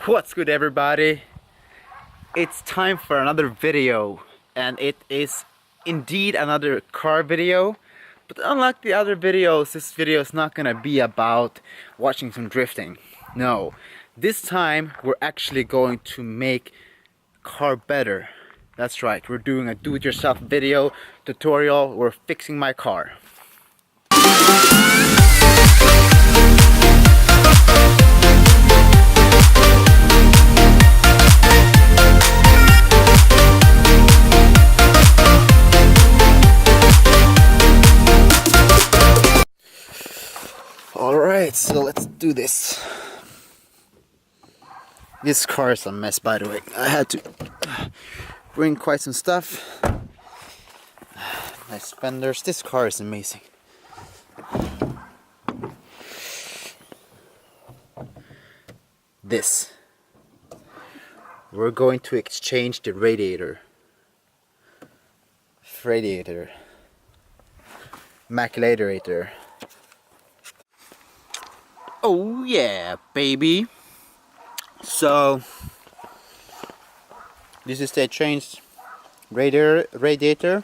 What's good, everybody? It's time for another video, and it is indeed another car video. But unlike the other videos, this video is not gonna be about watching some drifting. No, this time we're actually going to make car better. That's right, we're doing a do-it-yourself video tutorial. We're fixing my car. Alright, so let's do this. This car is a mess, by the way. I had to bring quite some stuff. Nice fenders. This car is amazing. This. We're going to exchange the radiator. Maculator. Oh yeah, baby. So this is the changed radiator,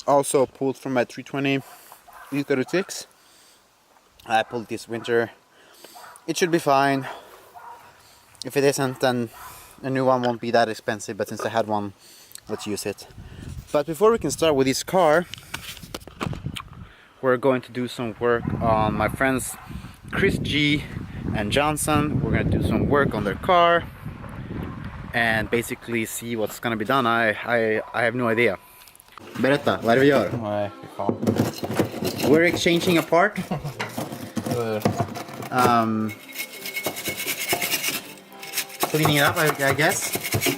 also pulled from my 320 E36. I pulled this winter. It should be fine. If it isn't, then a new one won't be that expensive, but since I had one, let's use it. But before we can start with this car, we're going to do some work on my friends Chris G and Johnson. We're gonna do some work on their car and basically see what's gonna be done. I have no idea. Berätta, vad är det vi gör? Nej, fy fan. We're exchanging a part. Cleaning it up, I guess.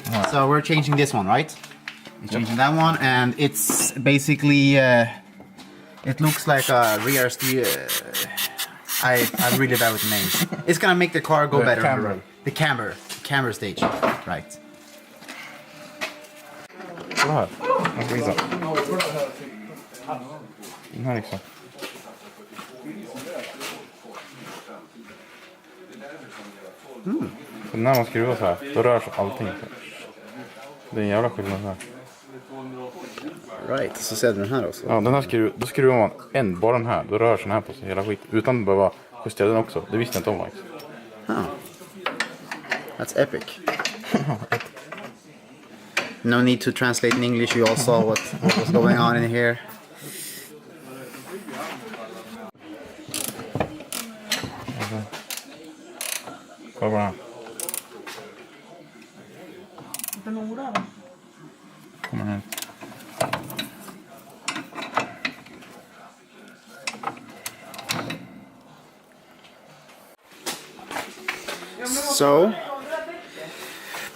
Yeah. So we're changing this one, right? We're changing that one, and it's basically it looks like a rear steer. I'm really bad with the names. It's gonna make the car go better. Camber. The camber stage, right? Kolla här. Jag ska visa. Den här liksom. Så när man skruvar så här, då rör sig allting. Det är en jävla skillnad här. Right, så ser du den här också. Ja, den här då skruvar man bara den här. Då rör sig den här på sig hela skit. Utan att behöva justera den också. Det visste jag inte om faktiskt. Oh. That's epic. No need to translate in English, you all saw what was going on in here. Kolla på den här. Kommer den. So,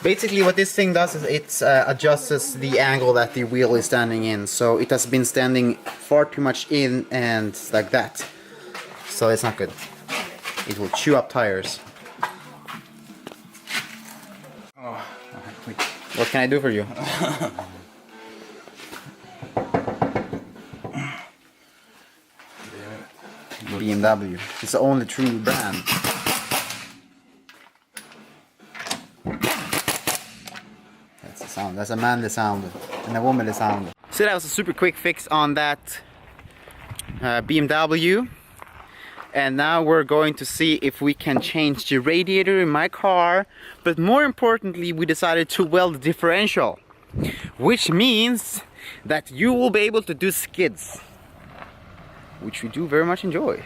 basically what this thing does is it adjusts the angle that the wheel is standing in. So it has been standing far too much in and like that. So it's not good. It will chew up tires. What can I do for you? BMW. It's the only true brand. That's the sound. That's a manly sound and a womanly sound. So that was a super quick fix on that BMW. And now we're going to see if we can change the radiator in my car. But more importantly, we decided to weld the differential, which means that you will be able to do skids, which we do very much enjoy.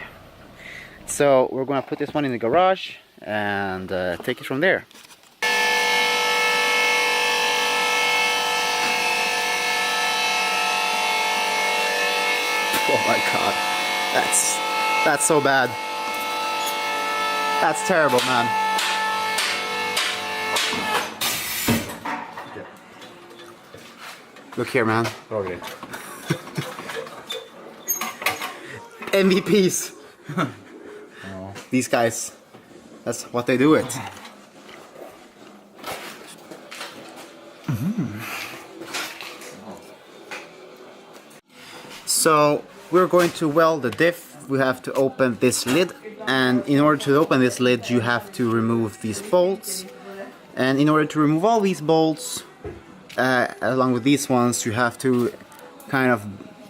So we're gonna put this one in the garage and take it from there. Oh my god, that's so bad. That's terrible, man. Look here, man. Okay. MVPs. These guys, that's what they do it. So we're going to weld the diff. We have to open this lid And in order to open this lid, you have to remove these bolts. And in order to remove all these bolts, along with these ones, you have to kind of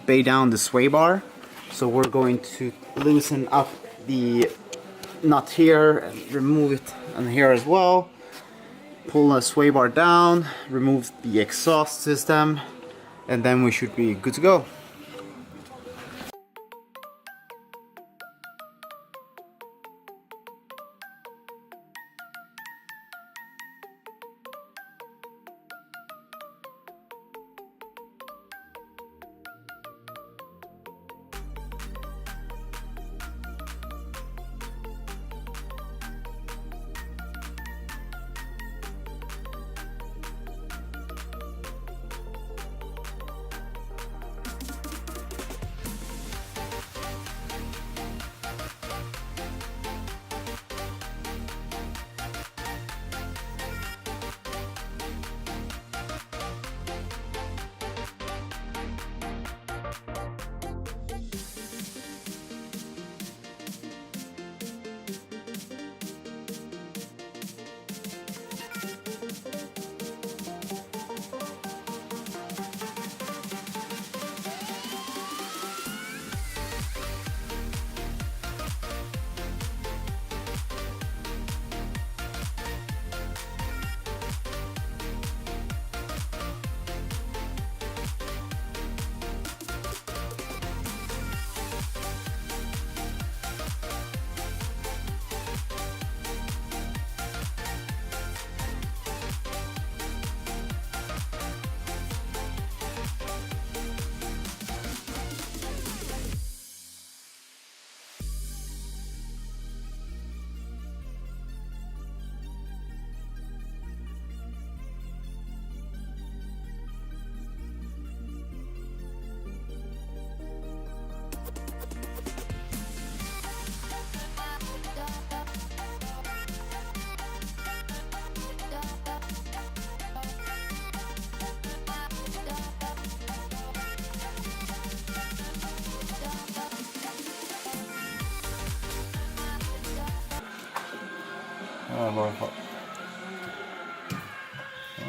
bay down the sway bar. So we're going to loosen up the nut here and remove it on here as well. Pull the sway bar down, remove the exhaust system, and then we should be good to go.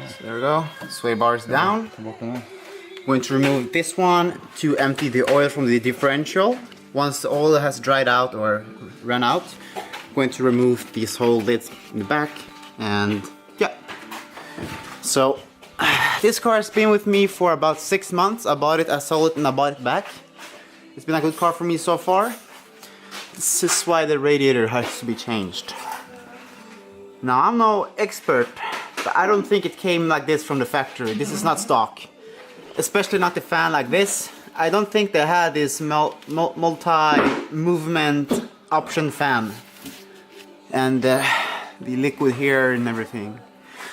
So there we go, sway bars down. Going to remove this one to empty the oil from the differential. Once the oil has dried out or run out, going to remove these whole lids in the back, and yeah. So this car has been with me for about 6 months. I bought it, I sold it, and I bought it back. It's been a good car for me so far. This is why the radiator has to be changed. Now, I'm no expert, but I don't think it came like this from the factory. This is not stock. Especially not the fan like this. I don't think they had this multi-movement option fan. And the liquid here and everything.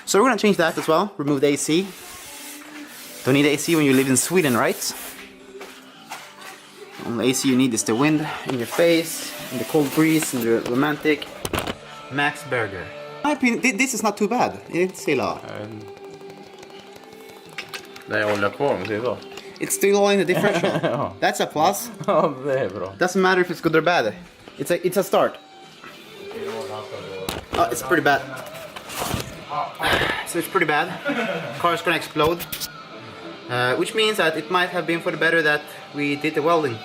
So we're gonna change that as well. Remove the AC. Don't need AC when you live in Sweden, right? The only AC you need is the wind in your face, and the cold breeze, and the romantic Max Burger. In my opinion, this is not too bad. It's still Det är olja kvar, men säger så. It's still all in the differential. Ja. That's a plus. Ja, det är bra. Doesn't matter if it's good or bad. It's a start. Oh, it's pretty bad. So it's pretty bad. Car's gonna explode. Which means that it might have been for the better that we did the welding.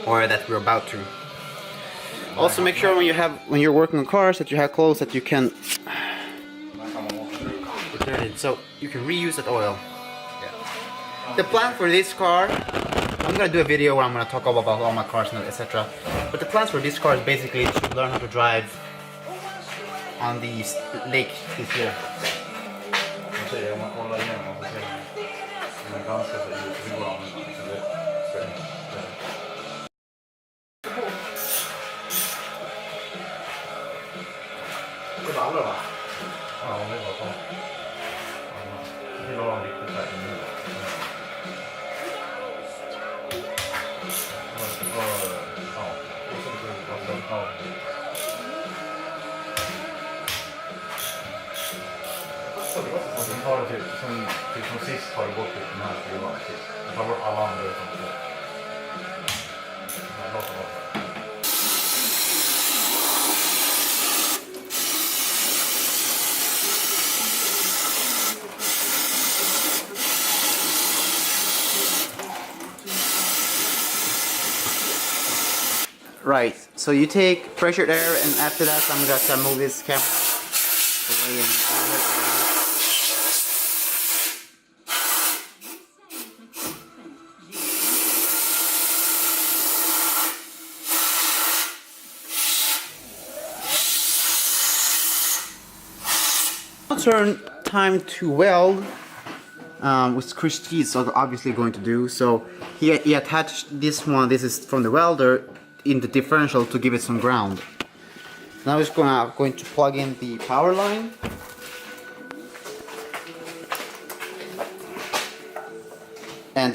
Or that we're about to. Also make sure when you're working on cars that you have clothes that you can return it, so you can reuse that oil. Yeah. The plan for this car, I'm gonna do a video where I'm gonna talk about all my cars and etc. But the plans for this car is basically to learn how to drive on the lake this year. Sen tar det typ som sist har det gått ut den här skruvan sist. Jag tar bort alla andra utom det. Right, so you take pressured air, and after that I'm gonna move this camera away and turn time to weld, which Chris G is obviously going to do. So he attached this one, this is from the welder, in the differential to give it some ground. Now he's going to plug in the power line. And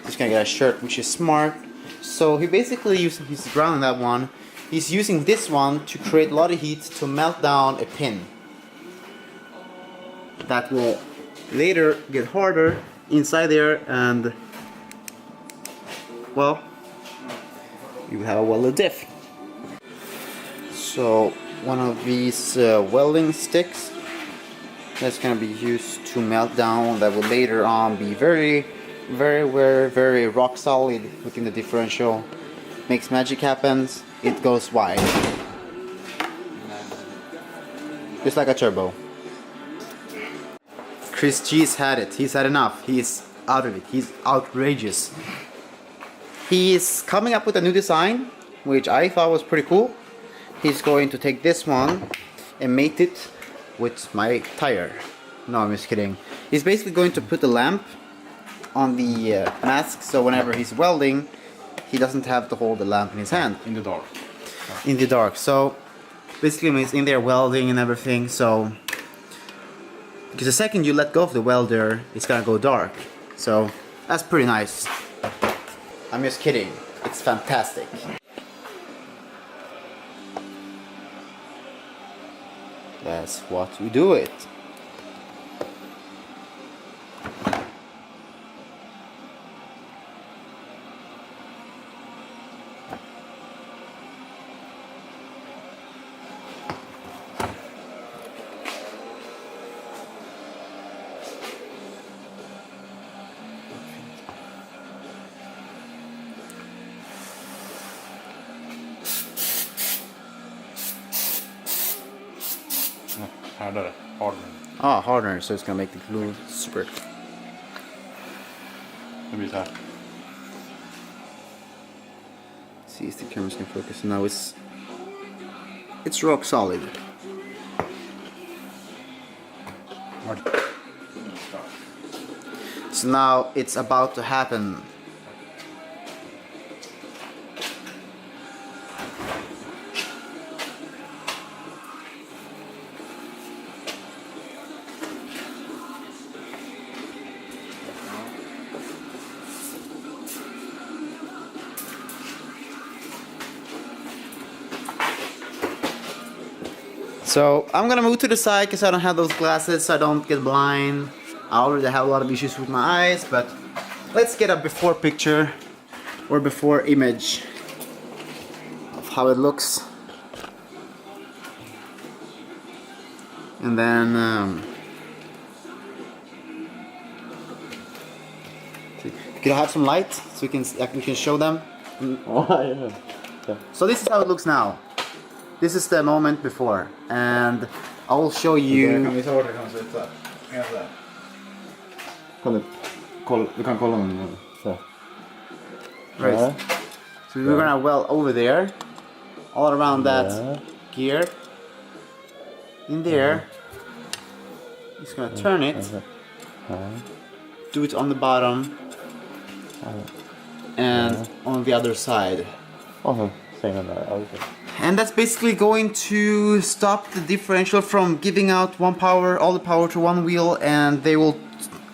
he's gonna get a shirt, which is smart. So he basically using his ground on that one. He's using this one to create a lot of heat to melt down a pin. That will later get harder inside there, and well, you have a welded diff. So one of these welding sticks that's gonna be used to melt down, that will later on be very rock solid within the differential. Makes magic happens. It goes wide, just like a turbo. Chris G's had it. He's had enough. He's out of it. He's outrageous. He's coming up with a new design, which I thought was pretty cool. He's going to take this one and mate it with my tire. No, I'm just kidding. He's basically going to put the lamp on the mask, so whenever he's welding, he doesn't have to hold the lamp in his hand. In the dark. In the dark. So basically when he's in there welding and everything, so because the second you let go of the welder, it's gonna go dark. So that's pretty nice. I'm just kidding. It's fantastic. That's what you do it. Harder. Ah, harder, so it's gonna make the glue super. Det blir så här. See if the camera's gonna focus. Now it's rock solid. So now it's about to happen. So I'm gonna move to the side because I don't have those glasses, so I don't get blind. I already have a lot of issues with my eyes, but let's get a before picture or before image of how it looks. And then could I have some light so we can show them? Oh, yeah. So this is how it looks now. This is the moment before, and I will show you. Kan vi ta det, kan sluta? Kan jag säga? Kolla, du kan kolla med så. Right. Yeah. So we're gonna weld over there, all around that gear. In there, just gonna turn it. Do it on the bottom, and on the other side. Oh, same on that. Okay. And that's basically going to stop the differential from giving out all the power to one wheel, and they will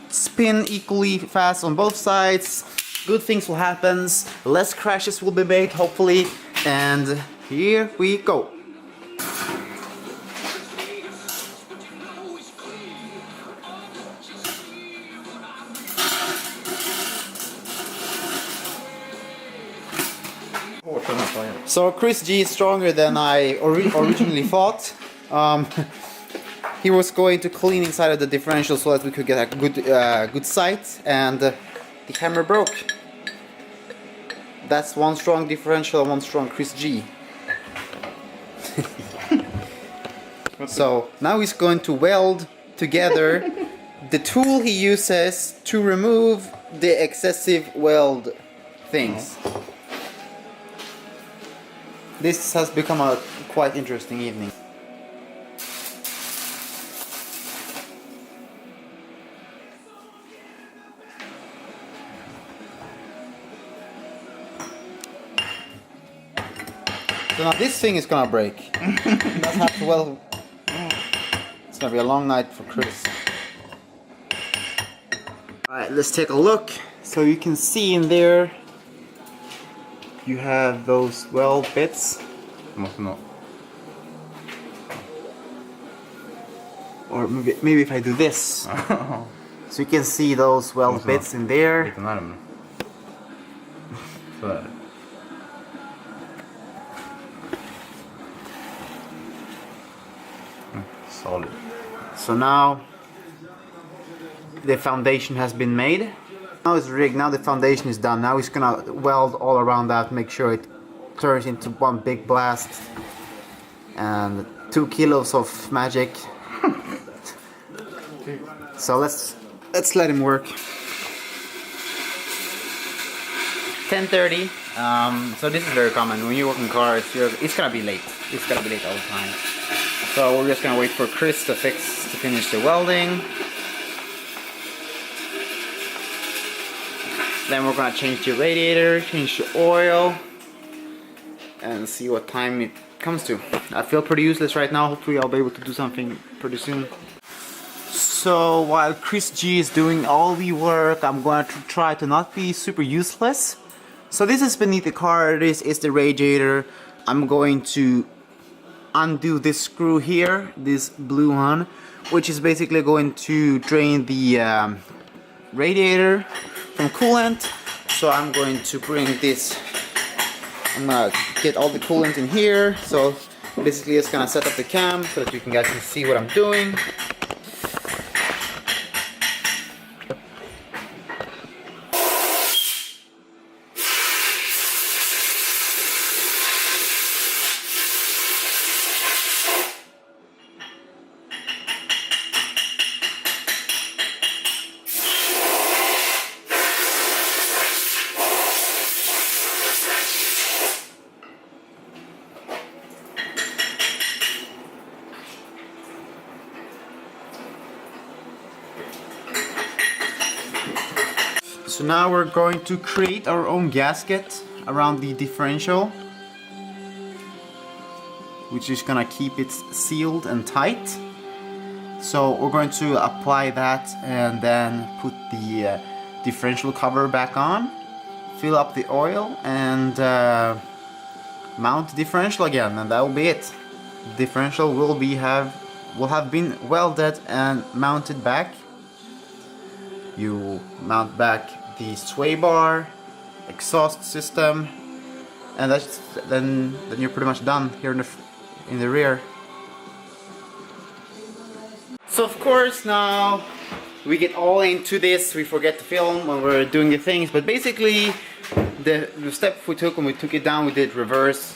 spin equally fast on both sides. Good things will happen, less crashes will be made hopefully, and here we go. So Chris G is stronger than I originally thought. He was going to clean inside of the differential so that we could get a good sight, and the camera broke. That's one strong differential and one strong Chris G. So now he's going to weld together the tool he uses to remove the excessive weld things. This has become a quite interesting evening. So now this thing is gonna break. That's have to weld. It's gonna be a long night for Chris. Alright, let's take a look. So you can see in there you have those weld bits. Måste nå. Or maybe if I do this. So you can see those weld bits in there. Lite närmare. Sådär. Solid. So now the foundation has been made. Now it's rigged, now the foundation is done. Now he's gonna weld all around that, make sure it turns into one big blast. And 2 kilos of magic. So let's let him work. 10:30. So this is very common when you work in cars. It's gonna be late. It's gonna be late all the time. So we're just gonna wait for Chris to finish the welding. Then we're gonna change the radiator, change the oil, and see what time it comes to. I feel pretty useless right now. Hopefully I'll be able to do something pretty soon. So while Chris G is doing all the work, I'm going to try to not be super useless. So this is beneath the car. This is the radiator. I'm going to undo this screw here, this blue one, which is basically going to drain the radiator from coolant. So I'm going to bring this, I'm gonna get all the coolant in here. So basically it's gonna set up the cam so that you guys can see what I'm doing. So now we're going to create our own gasket around the differential, which is gonna keep it sealed and tight. So we're going to apply that and then put the differential cover back on, fill up the oil, and mount the differential again, and that will be it. The differential will have been welded and mounted back. You mount back the sway bar, exhaust system, and then you're pretty much done here in the rear. So of course now we get all into this. We forget to film when we're doing the things, but basically the step we took when we took it down, we did reverse.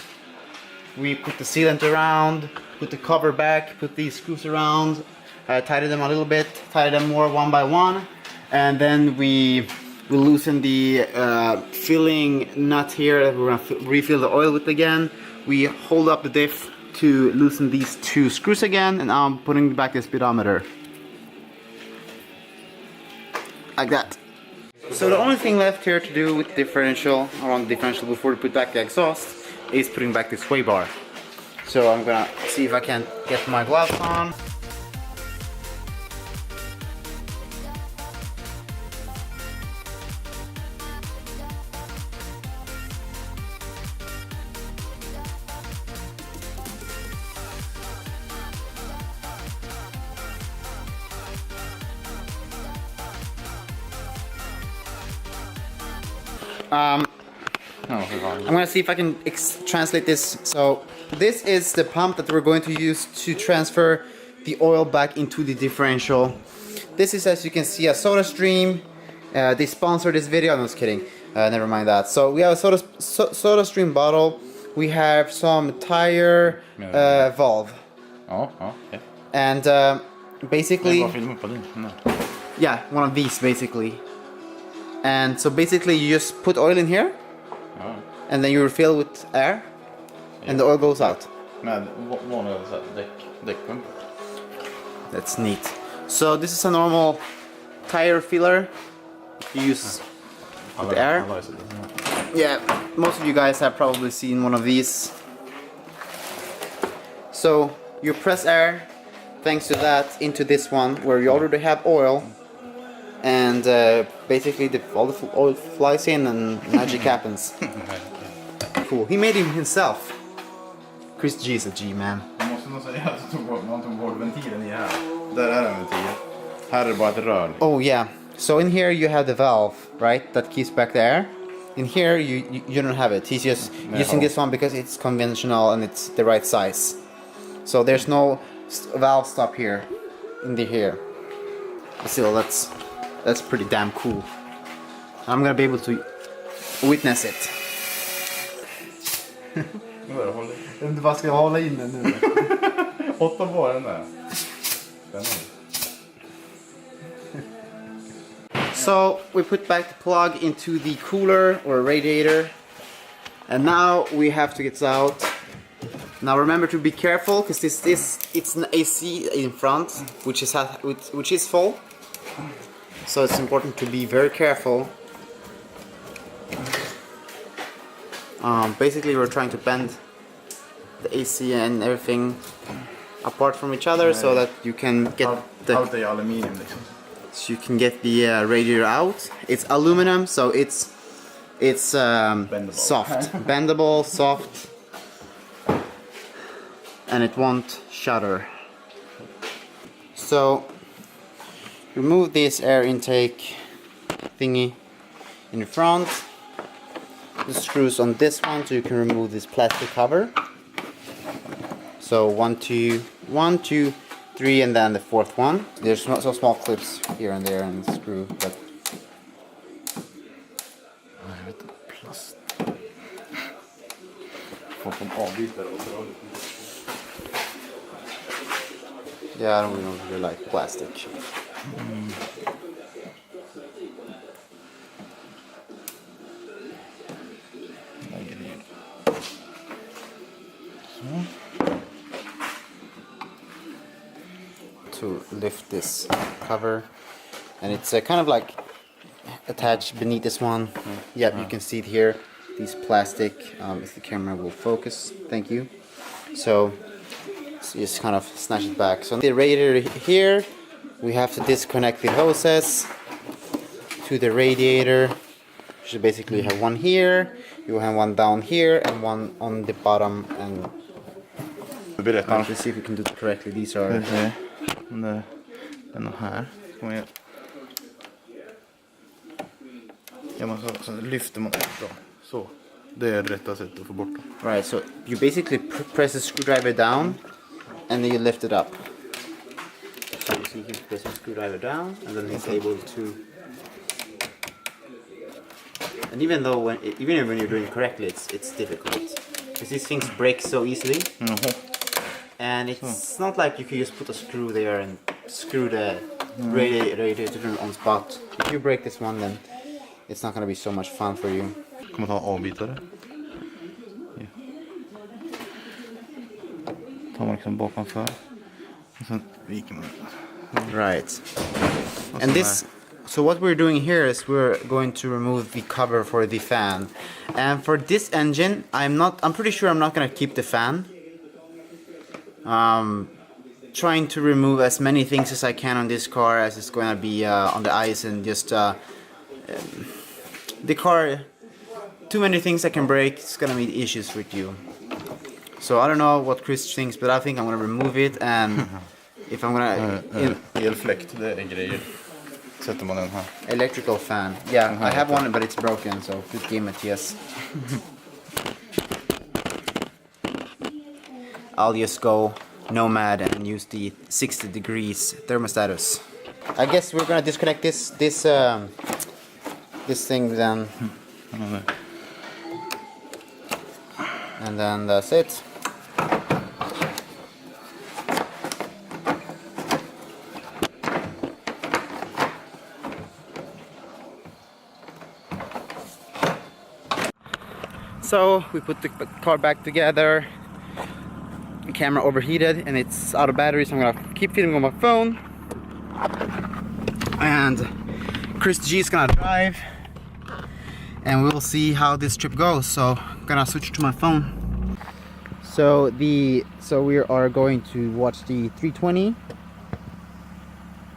We put the sealant around, put the cover back, put these screws around, tighten them a little bit, tighten them more one by one, and then we loosen the filling nut here that we're gonna refill the oil with again. We hold up the diff to loosen these 2 screws again, and I'm putting back the speedometer. Like that. So the only thing left here to do with the differential, around the differential before we put back the exhaust, is putting back the sway bar. So I'm gonna see if I can get my gloves on. I'm gonna see if I can translate this. So this is the pump that we're going to use to transfer the oil back into the differential. This is, as you can see, a soda stream. They sponsor this video. I'm just kidding. Never mind that. So we have a soda stream bottle. We have some tire valve. Ja, okej. And basically, Bara filma på din. yeah, one of these basically. And so basically you just put oil in here, and then you refill with air, and the oil goes out. Med vanliga däckpump. That's neat. So this is a normal tire filler. You use with air. Yeah, most of you guys have probably seen one of these. So you press air, thanks to that, into this one where you already have oil, and basically all the oil flies in and magic happens. Cool. He made him himself. Chris G is a G, man. Man måste nog säga att man tog bort ventilen i här. Där är en ventil. Här är det bara ett rör. Oh yeah. So in here you have the valve, right? That keeps back the air. In here you don't have it. He's just using this one because it's conventional and it's the right size. So there's no valve stop here in the here. Still, that's pretty damn cool. I'm gonna be able to witness it. Vad ska jag hålla in den nu? 8 var den där. So we put back the plug into the cooler or radiator, and now we have to get it out. Now remember to be careful, because it's an AC in front, which is full. So it's important to be very careful. Basically, we're trying to bend the AC and everything apart from each other so that you can get Allt är aluminium liksom. So you can get the radiator out. It's aluminum, so it's soft, bendable, soft, and it won't shatter. So remove this air intake thingy in the front. The screws on this one, so you can remove this plastic cover. So 1, 2, 3, and then the 4th one. There's so small clips here and there and screw, but Plast. Får som avbytare och dra lite. yeah, I don't really like plastic. To lift this cover, and it's kind of like attached beneath this one. Yeah, you can see it here, these plastic, if the camera will focus, thank you. So just kind of snatch it back. So the radiator here, we have to disconnect the hoses to the radiator. You should basically have one here, you will have one down here, and one on the bottom. And let's see if we can do it correctly. These are Den här. Så lyfter man upp då. Så. Det är rätta sättet att få bort dem. right. So you basically press the screwdriver down, and then you lift it up. So you see, you press the screwdriver down, and then it's able to. And even when you're doing it correctly, it's difficult because these things break so easily. And it's not like you can just put a screw there and screw the radiator on spot. If you break this one, then it's not going to be so much fun for you. Kommer ta avbytare. Ja. Tar man liksom bakanför. Och sen viker man. Right. And this, so what we're doing here is we're going to remove the cover for the fan. And for this engine, I'm pretty sure I'm not going to keep the fan. Trying to remove as many things as I can on this car, as it's going to be on the ice, and just the car, too many things that can break, it's going to be issues with you. So I don't know what Chris thinks, but I think I'm going to remove it, and if I'm going to... Elfläkt, det är grejer. Sätter man den här. Electrical fan. Yeah, I have one, but it's broken, so good game it, yes. I'll just go nomad and use the 60 degrees thermostatus. I guess we're gonna disconnect this thing then. And then that's it. So we put the car back together. The camera overheated and it's out of battery, so I'm gonna keep filming on my phone. And Chris G is gonna drive, and we'll see how this trip goes. So I'm gonna switch to my phone. So we are going to watch the 320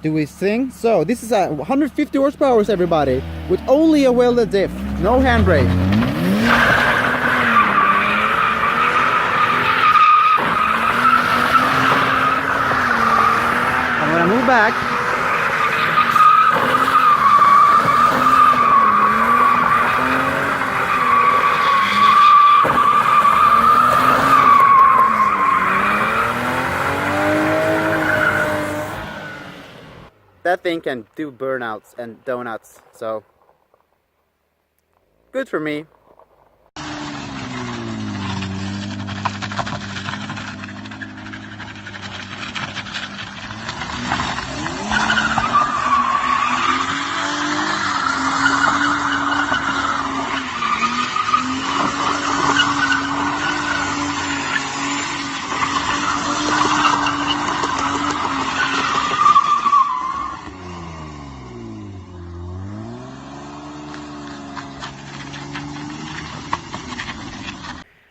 do his thing. So this is a 150 horsepower, everybody, with only a welded diff, no handbrake. I'm gonna move back. That thing can do burnouts and donuts, so good for me.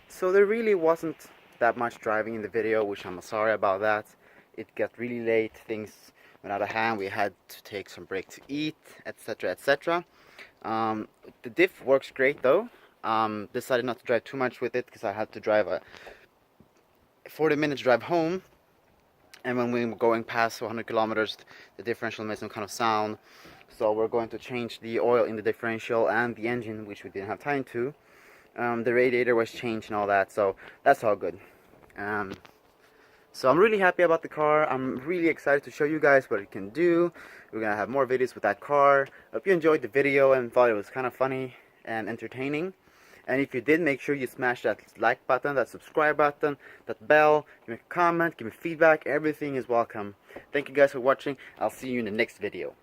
So there really wasn't that much driving in the video, which I'm sorry about that. It got really late, things went out of hand, we had to take some break to eat, etc, etc. The diff works great though. Decided not to drive too much with it because I had to drive a 40 minutes drive home, and when we were going past 100 kilometers the differential made some kind of sound, so we're going to change the oil in the differential and the engine, which we didn't have time to. The radiator was changed and all that, so that's all good. So I'm really happy about the car. I'm really excited to show you guys what it can do. We're gonna have more videos with that car. Hope you enjoyed the video and thought it was kind of funny and entertaining. And if you did, make sure you smash that like button, that subscribe button, that bell, give me a comment, give me feedback. Everything is welcome. Thank you guys for watching. I'll see you in the next video.